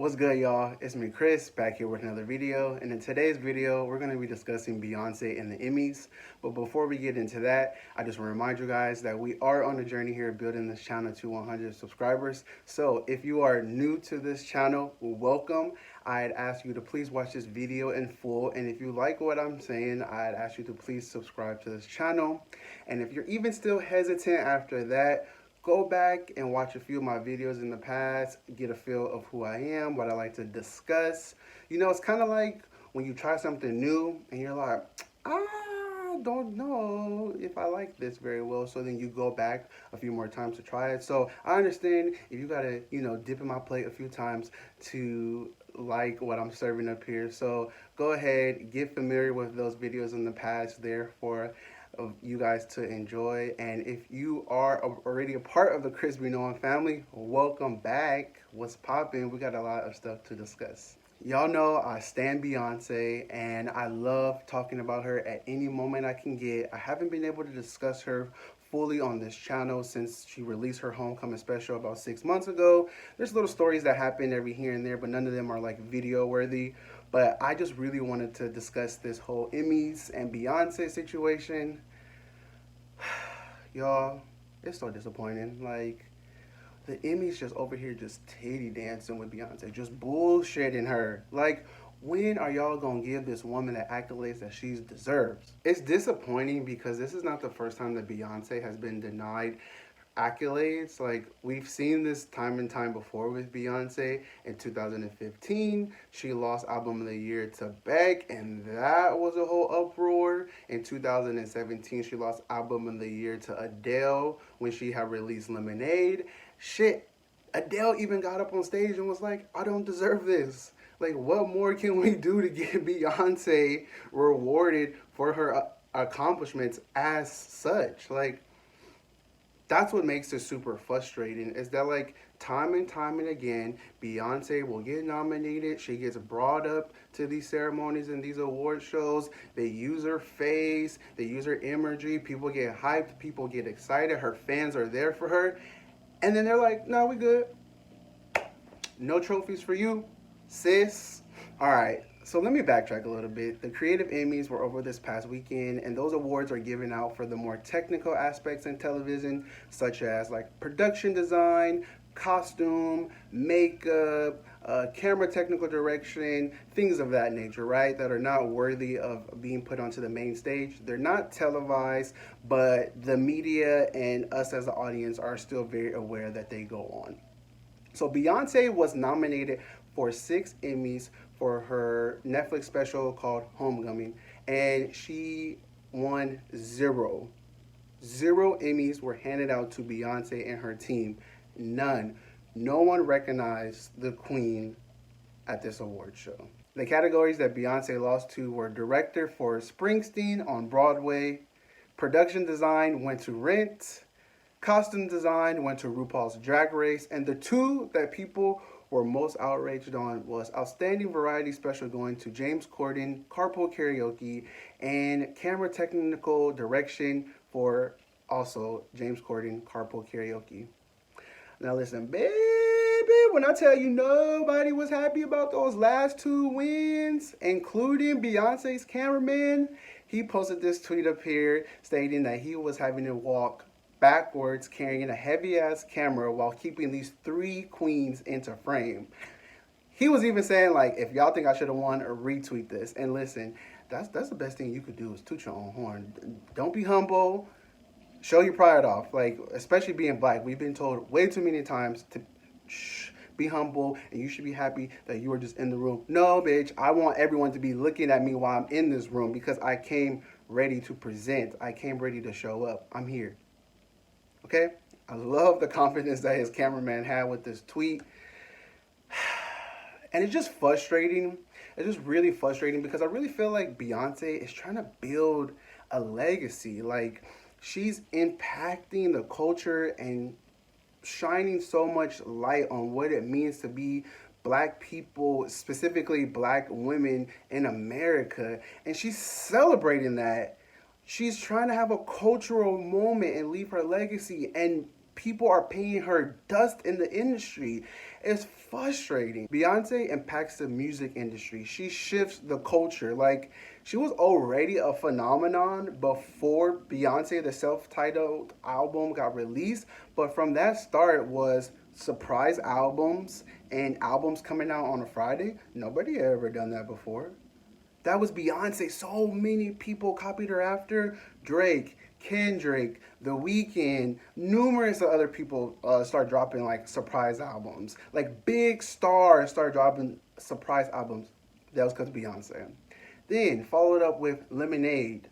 What's good, y'all? It's me, Chris, back here with another video. And in today's video, we're going to be discussing Beyonce and the Emmys. But before we get into that, I just want to remind you guys that we are on a journey here building this channel to 100 subscribers. So if you are new to this channel, welcome. I'd ask you to please watch this video in full. And if you like what I'm saying, I'd ask you to please subscribe to this channel. And if you're even still hesitant after that, go back and watch a few of my videos in the past, get a feel of who I am, what I like to discuss. You know, it's kind of like when you try something new and you're like, I don't know if I like this very well. So then you go back a few more times to try it. So I understand if you gotta, dip in my plate a few times to like what I'm serving up here. So go ahead, get familiar with those videos in the past there for of you guys to enjoy. And if you are already a part of the Chris Benoit family, welcome back. What's poppin'? We got a lot of stuff to discuss. Y'all know I stan Beyonce and I love talking about her at any moment I can get. I haven't been able to discuss her fully on this channel since she released her homecoming special about 6 months ago. There's little stories that happen every here and there, but none of them are like video worthy. But I just really wanted to discuss this whole Emmys and Beyonce situation. Y'all, it's so disappointing. Like, the Emmys just over here just titty dancing with Beyonce, just bullshitting her. Like, when are y'all gonna give this woman the accolades that she deserves? It's disappointing because this is not the first time that Beyonce has been denied accolades. Like, we've seen this time and time before with Beyonce. In 2015, she lost Album of the Year to Beck, and that was a whole uproar. In 2017, she lost Album of the Year to Adele when she had released Lemonade. Shit, Adele even got up on stage and was like, I don't deserve this. Like, what more can we do to get Beyonce rewarded for her accomplishments as such? Like, that's what makes it super frustrating, is that, like, time and again, Beyonce will get nominated. She gets brought up to these ceremonies and these award shows. They use her face, they use her imagery. People get hyped, people get excited. Her fans are there for her. And then they're like, no, we good. No trophies for you, sis. All right. So let me backtrack a little bit. The Creative Emmys were over this past weekend, and those awards are given out for the more technical aspects in television, such as like production design, costume, makeup, camera technical direction, things of that nature, right? That are not worthy of being put onto the main stage. They're not televised, but the media and us as the audience are still very aware that they go on. So Beyonce was nominated for 6 Emmys for her Netflix special called Homecoming, and she won 0. 0 Emmys were handed out to Beyonce and her team. None. No one recognized the queen at this award show. The categories that Beyonce lost to were director for Springsteen on Broadway, production design went to Rent, costume design went to RuPaul's Drag Race, and the two that people were most outraged on was Outstanding Variety Special going to James Corden, Carpool Karaoke, and Camera Technical Direction for also James Corden, Carpool Karaoke. Now listen, baby, when I tell you nobody was happy about those last 2 wins, including Beyonce's cameraman, he posted this tweet up here stating that he was having to walk backwards carrying a heavy-ass camera while keeping these 3 queens into frame. He was even saying, like, if y'all think I should have won, retweet this. And listen, that's the best thing you could do is toot your own horn. Don't be humble. Show your pride off. Like, especially being black. We've been told way too many times to be humble, and you should be happy that you are just in the room. No, bitch, I want everyone to be looking at me while I'm in this room because I came ready to present. I came ready to show up. I'm here. Okay? I love the confidence that his cameraman had with this tweet. And it's just frustrating. It's just really frustrating because I really feel like Beyonce is trying to build a legacy. Like, she's impacting the culture and shining so much light on what it means to be black people, specifically black women in America. And she's celebrating that. She's trying to have a cultural moment and leave her legacy. And people are paying her dust in the industry. It's frustrating. Beyonce impacts the music industry. She shifts the culture. Like, she was already a phenomenon before Beyonce, the self-titled album, got released. But from that start was surprise albums and albums coming out on a Friday. Nobody had ever done that before. That was Beyonce. So many people copied her after. Drake, Kendrick, The Weeknd, numerous other people start dropping like surprise albums. Like big stars start dropping surprise albums. That was because of Beyonce. Then followed up with Lemonade,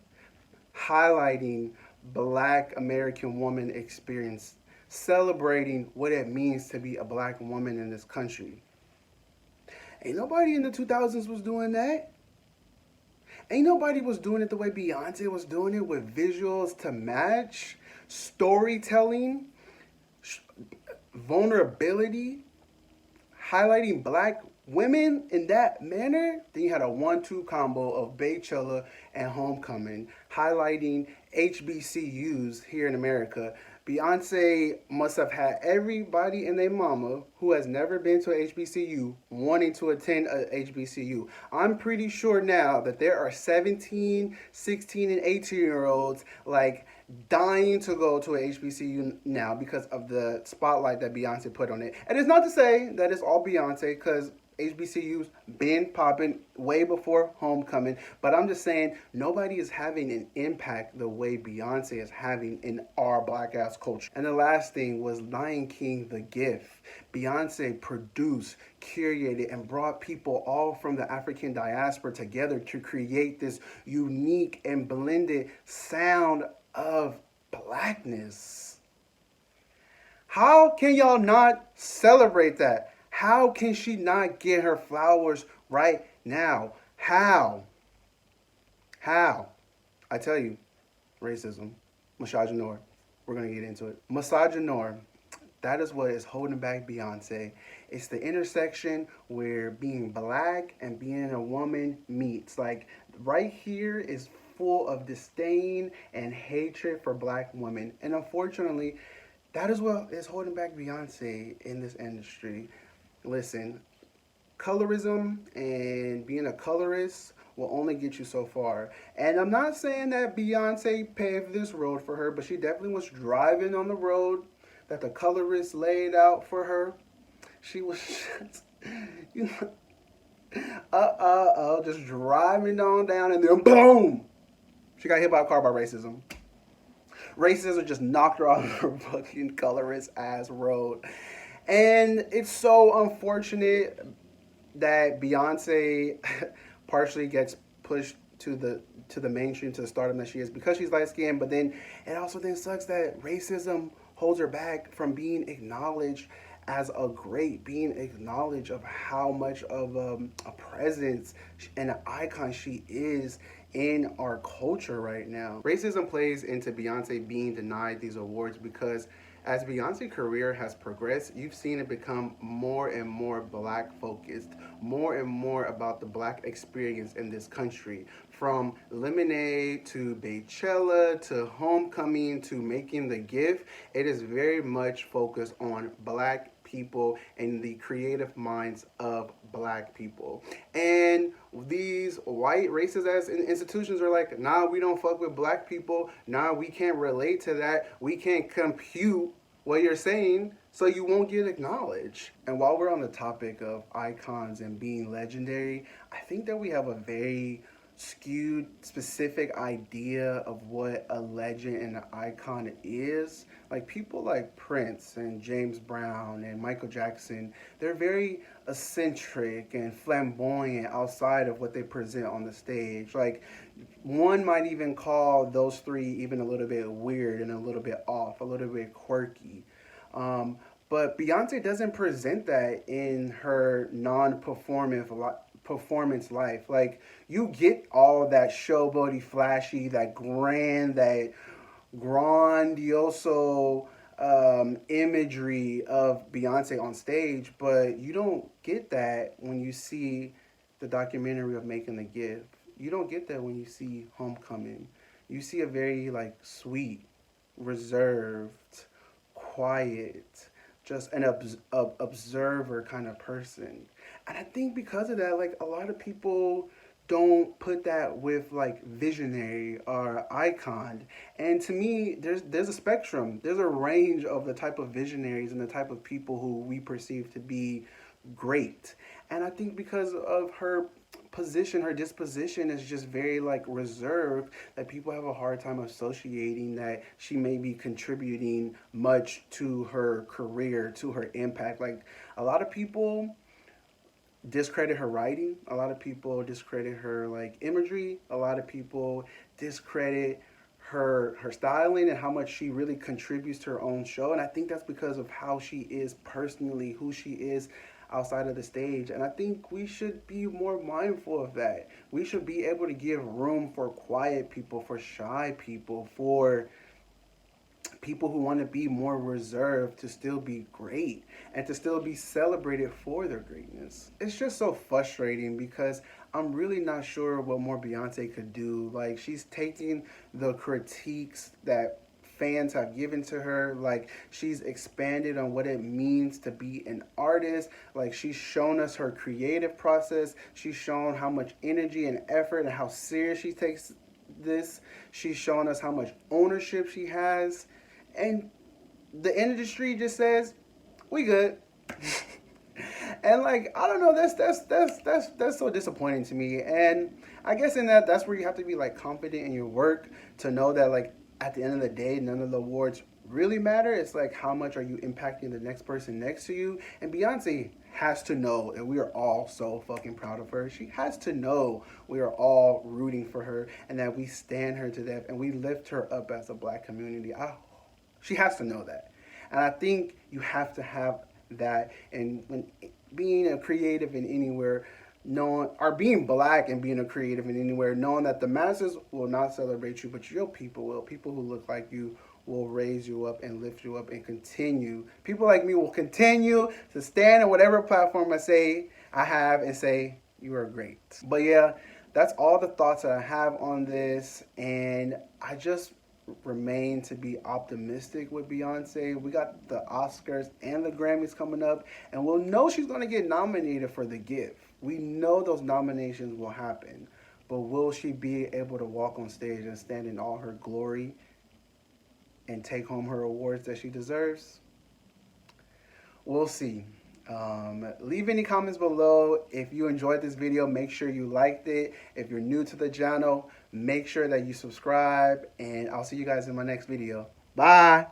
highlighting Black American woman experience, celebrating what it means to be a Black woman in this country. Ain't nobody in the 2000s was doing that. Ain't nobody was doing it the way Beyonce was doing it, with visuals to match, storytelling, vulnerability, highlighting Black women in that manner. Then you had a 1-2 combo of Beychella and Homecoming, highlighting HBCUs here in America. Beyonce must have had everybody and their mama who has never been to a HBCU wanting to attend a HBCU. I'm pretty sure now that there are 17, 16, and 18-year-olds like dying to go to a HBCU now because of the spotlight that Beyonce put on it. And it's not to say that it's all Beyonce, because HBCUs been popping way before Homecoming, but I'm just saying nobody is having an impact the way Beyonce is having in our Black ass culture. And the last thing was Lion King: The Gift. Beyonce produced, curated, and brought people all from the African diaspora together to create this unique and blended sound of Blackness. How can y'all not celebrate that? How can she not get her flowers right now? How? I tell you, racism, misogynoir. We're going to get into it. Misogynoir, that is what is holding back Beyonce. It's the intersection where being Black and being a woman meets. Like, right here is full of disdain and hatred for Black women. And unfortunately, that is what is holding back Beyonce in this industry. Listen, colorism and being a colorist will only get you so far. And I'm not saying that Beyonce paved this road for her, but she definitely was driving on the road that the colorist laid out for her. She was just, just driving on down, and then boom! She got hit by a car by racism. Racism just knocked her off her fucking colorist ass road. And it's so unfortunate that Beyonce partially gets pushed to the mainstream, to the stardom that she is, because she's light skinned. But then it also then sucks that racism holds her back from being acknowledged as a great, being acknowledged of how much of a presence and an icon she is in our culture right now. Racism plays into Beyonce being denied these awards because as Beyonce's career has progressed, you've seen it become more and more Black focused, more and more about the Black experience in this country. From Lemonade to Beychella to Homecoming to Making the Gift, it is very much focused on Black people and the creative minds of Black people. And these white racist ass institutions are like, nah, we don't fuck with Black people. Nah, we can't relate to that. We can't compute what you're saying, so you won't get acknowledged. And while we're on the topic of icons and being legendary, I think that we have a very skewed, specific idea of what a legend and an icon is. Like people like Prince and James Brown and Michael Jackson, they're very eccentric and flamboyant outside of what they present on the stage. Like one might even call those three even a little bit weird and a little bit off, a little bit quirky. But Beyonce doesn't present that in her performance life. Like you get all that showboaty, flashy, that grand, that grandioso imagery of Beyonce on stage, but you don't get that when you see the documentary of Making the Gift. You don't get that when you see Homecoming. You see a very like sweet, reserved, quiet, just an observer kind of person. And I think because of that, like a lot of people don't put that with like visionary or icon. And to me, there's a spectrum. There's a range of the type of visionaries and the type of people who we perceive to be great. And I think because of her position, her disposition is just very like reserved, that people have a hard time associating that she may be contributing much to her career, to her impact. Like a lot of people discredit her writing, a lot of people discredit her like imagery, a lot of people discredit her styling and how much she really contributes to her own show. And I think that's because of how she is personally, who she is outside of the stage. And I think we should be more mindful of that. We should be able to give room for quiet people, for shy people, for people who want to be more reserved to still be great and to still be celebrated for their greatness. It's just so frustrating because I'm really not sure what more Beyonce could do. Like, she's taking the critiques that fans have given to her, like she's expanded on what it means to be an artist. Like, she's shown us her creative process. She's shown how much energy and effort and how serious she takes this. She's shown us how much ownership she has. And the industry just says, we good. And like, I don't know, that's so disappointing to me. And I guess in that's where you have to be like confident in your work to know that like at the end of the day, none of the awards really matter. It's like, how much are you impacting the next person next to you? And Beyonce has to know, and we are all so fucking proud of her. She has to know we are all rooting for her and that we stand her to death and we lift her up as a black community. She has to know that. And I think you have to have that. And when being a creative in anywhere, knowing, or being black and being a creative in anywhere, knowing that the masses will not celebrate you, but your people will. People who look like you will raise you up and lift you up and continue. People like me will continue to stand on whatever platform I have and say, you are great. But yeah, that's all the thoughts that I have on this. And I just remain to be optimistic with Beyonce. We got the Oscars and the Grammys coming up, and we'll know she's going to get nominated for The Gift. We know those nominations will happen, but will she be able to walk on stage and stand in all her glory and take home her awards that she deserves? We'll see. Leave any comments below. If you enjoyed this video, make sure you liked it. If you're new to the channel, make sure that you subscribe, and I'll see you guys in my next video. Bye.